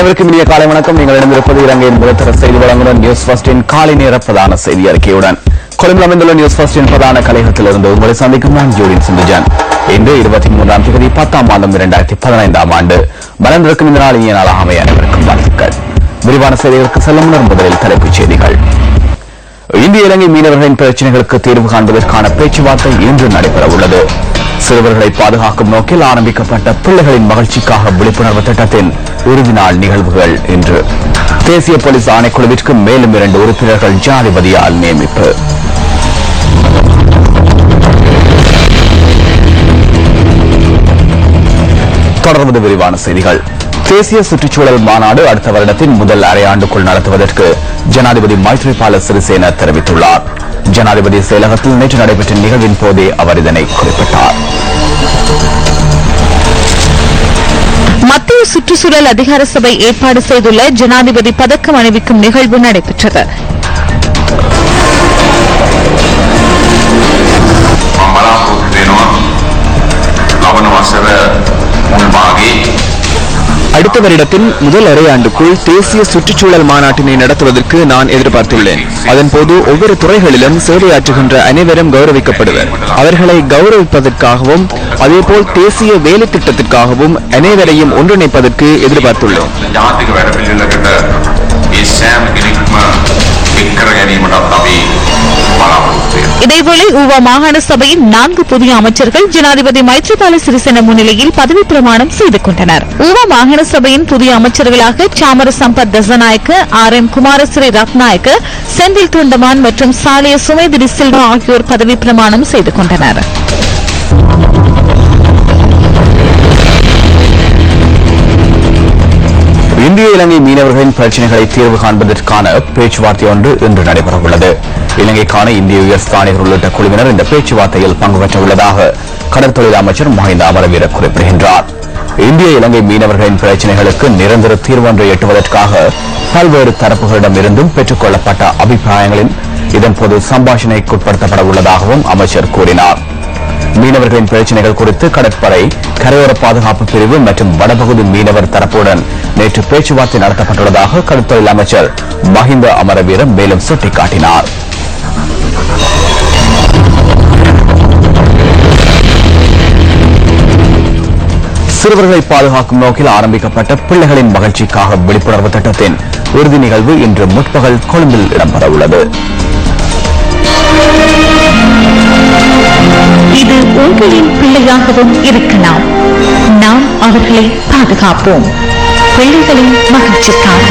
அனைவருக்கும் இனிய காலை வணக்கம். நீங்கள் இணைந்திருப்பது இலங்கையின் முதற்தர செய்தி வழங்குடன் நியூஸ் ஃபர்ஸ்டின் காலை நேர பிரதான செய்தி அறிக்கையுடன் கொழும்பில் அமைந்துள்ள நியூஸ் ஃபர்ஸ்டின் பிரதான கலையகத்திலிருந்து உங்களை சந்திக்கும் நான் ஜோடின் சிந்துஜான். இன்று 23ஆம் தேதி 10ஆம் மாதம் 2015ஆம் ஆண்டு மலர்ந்திருக்கும் இந்த நாள் இனிய நாளாக அமைய அனைவருக்கும் வாழ்த்துக்கள். விரிவான செய்திகளுக்கு செல்லும் முன்னர் முதலில் தலைப்புச் செய்திகள். இந்திய இலங்கை மீனவர்களின் பிரச்சினைகளுக்கு தீர்வு காண்பதற்கான பேச்சுவார்த்தை இன்று நடைபெறவுள்ளது. சிறுவர்களை பாதுகாக்கும் நோக்கில் ஆரம்பிக்கப்பட்ட பிள்ளைகளின் மகிழ்ச்சிக்காக விழிப்புணர்வு திட்டத்தின் இறுதி நாள் நிகழ்வுகள் இன்று. தேசிய போலீஸ் ஆணைக்குழுவிற்கு மேலும் 2 உறுப்பினர்கள் ஜனாதிபதியால் நியமிப்பு. தொடர்ந்து விரிவான செய்திகள். தேசிய சுற்றுச்சூழல் மாநாடு அடுத்த வருடத்தின் முதல் அரையாண்டுக்குள் நடத்துவதற்கு ஜனாதிபதி மைத்ரிபால சிறிசேன தெரிவித்துள்ளார். ஜனாதிபதி செயலகத்தில் நேற்று நடைபெற்ற நிகழ்வின் போதே அவர் இதனை குறிப்பிட்டார். மத்திய சுற்றுச்சூழல் அதிகார சபை ஏற்பாடு செய்துள்ள ஜனாதிபதி பதக்கம் அணிவிக்கும் நிகழ்வு நடைபெற்றது. அடுத்த வருடத்தின் முதல் அரையாண்டுக்குள் தேசிய சுற்றுச்சூழல் மாநாட்டினை நடத்துவதற்கு நான் எதிர்பார்த்துள்ளேன். அதன்போது ஒவ்வொரு துறைகளிலும் சேவையாற்றுகின்ற அனைவரும் கௌரவிக்கப்படுவர். அவர்களை கௌரவிப்பதற்காகவும் அதேபோல் தேசிய வேலை திட்டத்திற்காகவும் அனைவரையும் ஒன்றிணைப்பதற்கு எதிர்பார்த்துள்ளேன். இதேவேளை ஊவா மாகாண சபையின் 4 புதிய அமைச்சர்கள் ஜனாதிபதி மைத்ரிபால சிறிசேன முன்னிலையில் பதவி பிரமாணம் செய்து கொண்டனர். ஊவா மாகாண சபையின் புதிய அமைச்சர்களாக சாமர சம்பத் தசநாயக்க, RM குமாரஸ்ரீ ரத்நாயக்க, செந்தில் தொண்டமான் மற்றும் சாலிய சுமேதிரி சில்வா ஆகியோர் பதவி பிரமாணம் செய்து கொண்டனர். இந்திய இலங்கை மீனவர்களின் பிரச்சினைகளை தீர்வு காண்பதற்கான பேச்சுவார்த்தை ஒன்று இன்று நடைபெறவுள்ளது. இலங்கைக்கான இந்திய உயர்ஸ்தானிகர் உள்ளிட்ட குழுவினர் இந்த பேச்சுவார்த்தையில் பங்கு பெற்ற உள்ளதாக கடற்தொழில் அமைச்சர் மஹிந்த அமரவீர குறிப்பிடுகின்றார். இந்திய இலங்கை மீனவர்களின் பிரச்சினைகளுக்கு நிரந்தர தீர்வொன்றை எட்டுவதற்காக பல்வேறு தரப்புகளிடம் இருந்தும் பெற்றுக் கொள்ளப்பட்ட அபிப்பிராயங்களின் இதன்போது சம்பாஷணைக்குட்படுத்தப்பட உள்ளதாகவும் அமைச்சர் கூறினார். மீனவர்களின் பிரச்சினைகள் குறித்து கடற்படை, கரையோர பாதுகாப்பு பிரிவு மற்றும் வடபகுதி மீனவர் தரப்புடன் நேற்று பேச்சுவார்த்தை நடத்தப்பட்டுள்ளதாக கடற்தொழில் அமைச்சர் மஹிந்த அமரவீர மேலும் சுட்டிக்காட்டினார். சிறுவர்களை பாதுகாக்கும் நோக்கில் ஆரம்பிக்கப்பட்ட பிள்ளைகளின் மகிழ்ச்சிக்காக விழிப்புணர்வு திட்டத்தின் இறுதி நிகழ்வு இன்று முற்பகல் கொழும்பில் இடம்பெறவுள்ளது. இது உங்களின் பிள்ளையாகவும் இருக்கலாம். நாம் அவர்களை பாதுகாப்போம். பிள்ளைகளின் மகிழ்ச்சிக்காக.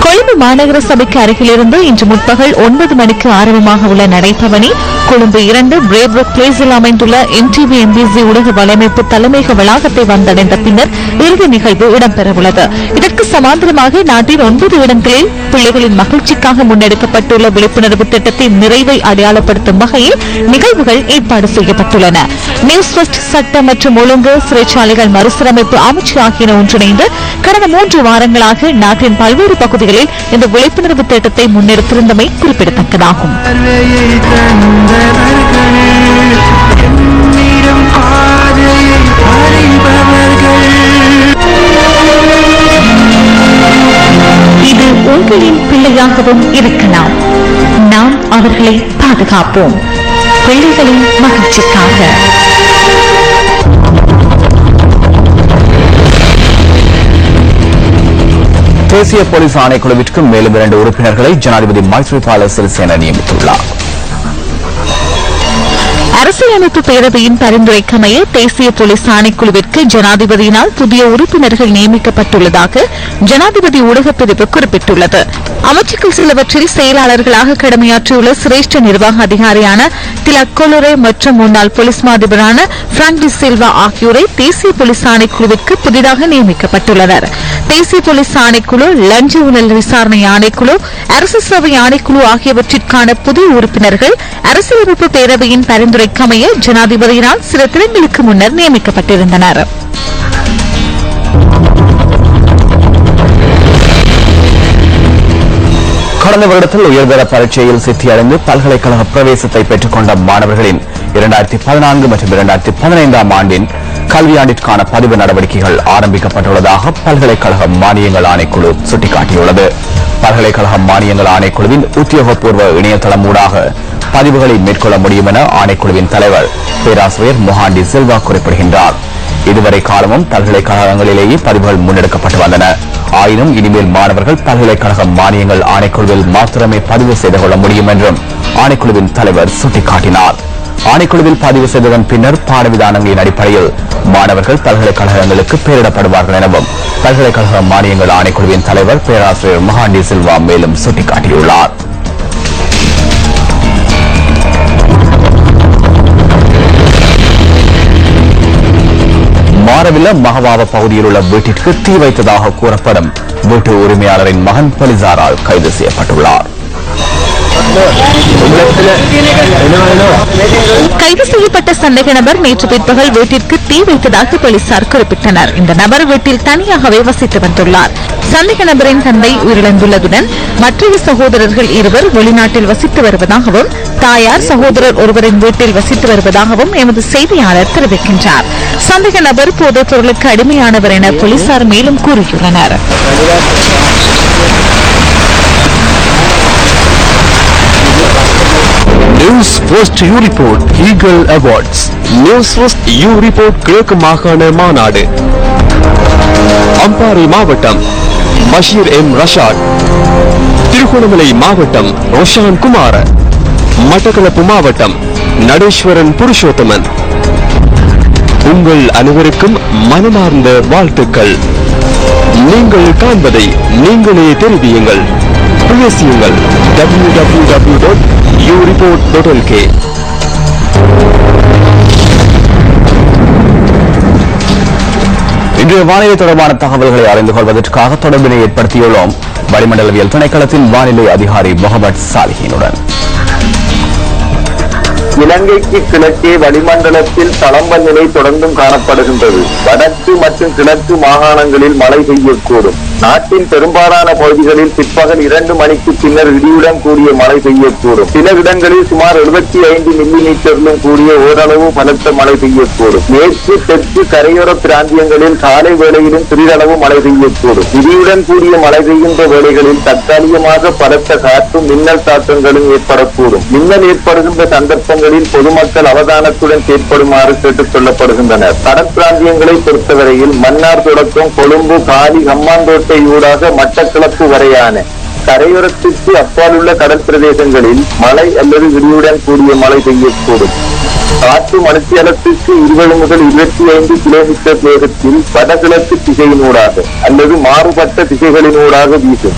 கொழும்பு மாநகர சபைக்கு அருகிலிருந்து இன்று முற்பகல் 9 மணிக்கு ஆரம்பமாக உள்ள நடைபவனி கொழும்பு 2 பிரேப்ரோக் பிளேஸில் அமைந்துள்ள NTV MBC ஊடக வலையமைப்பு தலைமையக வளாகத்தை வந்தடைந்த பின்னர் இறுதி நிகழ்வு இடம்பெறவுள்ளது. இதற்கு சமாந்தரமாக நாட்டின் 9 இடங்களில் பிள்ளைகளின் மகிழ்ச்சிக்காக முன்னெடுக்கப்பட்டுள்ள விழிப்புணர்வு திட்டத்தின் நிறைவை அடையாளப்படுத்தும் வகையில் நிகழ்வுகள் ஏற்பாடு செய்யப்பட்டுள்ளன. நியூஸ் ஃபர்ஸ்ட் சட்ட மற்றும் ஒழுங்கு, சிறைச்சாலைகள் மறுசீரமைப்பு அமைச்சு ஆகியன ஒன்றிணைந்து கடந்த 3 வாரங்களாக நாட்டின் பல்வேறு பகுதிகளில் இந்த விழிப்புணர்வு திட்டத்தை முன்னெடுத்திருந்தமை குறிப்பிடத்தக்கதாகும். இது உங்களின் பிள்ளையாகவும் இருக்கலாம். நாம் அவர்களை பாதுகாப்போம். பிள்ளைகளின் மகிழ்ச்சிக்காக. தேசிய போலீஸ் ஆணைக்குழுவிற்கு மேலும் 2 உறுப்பினர்களை ஜனாதிபதி மைத்ரிபால சிறிசேன நியமித்துள்ளார். அரசியலமைப்பு பேரவையின் பரிந்துரைக்கமைய தேசிய போலீஸ் ஆணைக்குழுவிற்கு ஜனாதிபதியினால் புதிய உறுப்பினர்கள் நியமிக்கப்பட்டுள்ளதாக ஜனாதிபதி ஊடகப் பிரிவு குறிப்பிட்டுள்ளது. அமைச்சுக்கள் சிலவற்றில் செயலாளர்களாக கடமையாற்றியுள்ள சிரேஷ்ட நிர்வாக அதிகாரியான திலக் கொலுரே மற்றும் முன்னாள் போலீஸ் மாதிபரான பிராங்க் டி சில்வா ஆகியோரை தேசிய போலீஸ் ஆணைக்குழுவிற்கு புதிதாக நியமிக்கப்பட்டுள்ளனர். தேசிய போலீஸ் ஆணைக்குழு, லஞ்ச ஊழல் விசாரணை ஆணைக்குழு, அரசு சேவை ஆணைக்குழு ஆகியவற்றிற்கான புதிய உறுப்பினர்கள் அரசியலமைப்பு பேரவையின் பரிந்துரைக்கமைய ஜனாதிபதியினால் சில தினங்களுக்கு முன்னர் நியமிக்கப்பட்டிருந்தனர். கடந்த வருடத்தில் உயர்தர பரீட்சையில் சித்தியடைந்து பல்கலைக்கழக பிரவேசத்தை பெற்றுக்கொண்ட மாணவர்களின் 2014 மற்றும் 2015 ஆண்டின் கல்வியாண்டிற்கான பதிவு நடவடிக்கைகள் ஆரம்பிக்கப்பட்டுள்ளதாக பல்கலைக்கழக மானியங்கள் ஆணைக்குழு சுட்டிக்காட்டியுள்ளது. பல்கலைக்கழக மானியங்கள் ஆணைக்குழுவின் உத்தியோகபூர்வ இணையதளம் ஊடாக பதிவுகளை மேற்கொள்ள முடியும் என ஆணைக்குழுவின் தலைவர் பேராசிரியர் மொஹாண்டி சில்வா குறிப்பிடுகின்றார். இதுவரை காலமும் பல்கலைக்கழகங்களிலேயே பதிவுகள் முன்னெடுக்கப்பட்டு வந்தன. ஆயினும் இனிமேல் மாணவர்கள் பல்கலைக்கழக மானியங்கள் ஆணைக்குழுவில் மாத்திரமே பதிவு செய்து கொள்ள முடியும் என்றும் ஆணைக்குழுவின் தலைவர் சுட்டிக்காட்டினார். ஆணைக்குழுவில் பதிவு செய்ததன் பின்னர் பாடவிதானங்களின் அடிப்படையில் மாணவர்கள் பல்கலைக்கழகங்களுக்கு பெயரிடப்படுவார்கள் எனவும் பல்கலைக்கழக மானியங்கள் ஆணைக்குழுவின் தலைவர் பேராசிரியர் மொஹாண்டி சில்வா மேலும் சுட்டிக்காட்டியுள்ளார். மாரவில்ல மகவாவ பகுதியில் உள்ள வீட்டிற்கு தீ வைத்ததாக கூறப்படும் வீட்டு உரிமையாளரின் மகன் போலீசாரால் கைது செய்யப்பட்டுள்ளார். கைது செய்யப்பட்ட சந்தேக நபர் நேற்று பிற்பகல் வீட்டிற்கு தீ வைத்ததாக போலீசார் குறிப்பிட்டனர். இந்த நபர் வீட்டில் தனியாகவே வசித்து வந்துள்ளார். சந்தேக நபரின் தந்தை உயிரிழந்துள்ளதுடன் மற்ற சகோதரர்கள் இருவர் வெளிநாட்டில் வசித்து வருவதாகவும் தாயார் சகோதரர் ஒருவரின் வீட்டில் வசித்து வருவதாகவும் எமது செய்தியாளர் தெரிவிக்கின்றார். சந்தேக நபர் போதைப் பொருளுக்கு அடிமையானவர் என போலீசார் மேலும் கூறியுள்ளனர். News first you report eagle awards. News first you report கிழக்கு மாகாண மாநாடு. அம்பாறை மாவட்டம் பஷீர் எம் ரஷாட். திருகோணமலை மாவட்டம் ரோஷான் குமார. மட்டக்களப்பு மாவட்டம் நடேஸ்வரன் புருஷோத்தமன். உங்கள் அனைவருக்கும் மனமார்ந்த வாழ்த்துக்கள். நீங்கள் காண்பதை நீங்களே தெரிவியுங்கள். பேசியுங்கள் www.ureport.lk. இன்றைய வானிலை தொடர்பான தகவல்களை அறிந்து கொள்வதற்காக தொடர்பினை ஏற்படுத்தியுள்ளோம் வளிமண்டலவியல் திணைக்களத்தின் வானிலை அதிகாரி முகமது சாலிஹினுடன். இலங்கைக்கு கிழக்கே வளிமண்டலத்தில் தளம்பல் நிலை தொடர்ந்தும் காணப்படுகின்றது. வடக்கு மற்றும் கிழக்கு மாகாணங்களில் மழை பெய்யக்கூடும். நாட்டின் பெரும்பாலான பகுதிகளில் பிற்பகல் 2 மணிக்கு பின்னர் இடியுடன் கூடிய மழை பெய்யக்கூடும். சில இடங்களில் சுமார் 75 மில்லிமீட்டரிலும் கூடிய ஓரளவு பலத்த மழை பெய்யக்கூடும். மேற்கு தெற்கு கரையோர பிராந்தியங்களில் காலை வேளையிலும் சிறிதளவு மழை பெய்யக்கூடும். இடியுடன் கூடிய மழை பெய்கின்ற வேளைகளில் தற்காலிகமாக பலத்த காற்றும் மின்னல் தாக்கங்களும் ஏற்படக்கூடும். மின்னல் ஏற்படுகின்ற சந்தர்ப்பங்களில் பொதுமக்கள் அவதானத்துடன் செயற்படுமாறு கேட்டுக் கொள்ளப்படுகின்றனர். கடற்பிராந்தியங்களை பொறுத்தவரையில் மன்னார் தொடக்கம் கொழும்பு, காலி, ஹம்மாந்தோட்டை ஊடாக மட்டக்களப்பு வரையான கரையோரத்திற்கு அப்பாலுள்ள கடல் பிரதேசங்களில் மழை அல்லது இடியுடன் கூடிய மழை பெய்யக்கூடும். காற்று மணித்தியாலத்திற்கு 20 முதல் 25 கிலோமீட்டர் வேகத்தில் வடகிழக்கு திசையினூடாக அல்லது மாறுபட்ட திசைகளினூடாக வீசும்.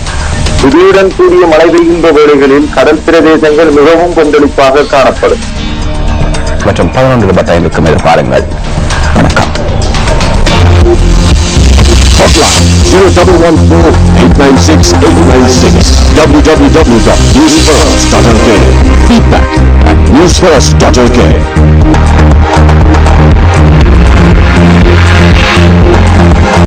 இடியுடன் கூடிய மழை பெய்கின்ற வேளைகளில் கடல் பிரதேசங்கள் மிகவும் கொந்தளிப்பாக காணப்படும். மற்றும் 11:25 எதிர்பாருங்கள். வணக்கம். Hotline 0114-896-896. www.newsfirst.lk. Feedback at newsfirst.lk.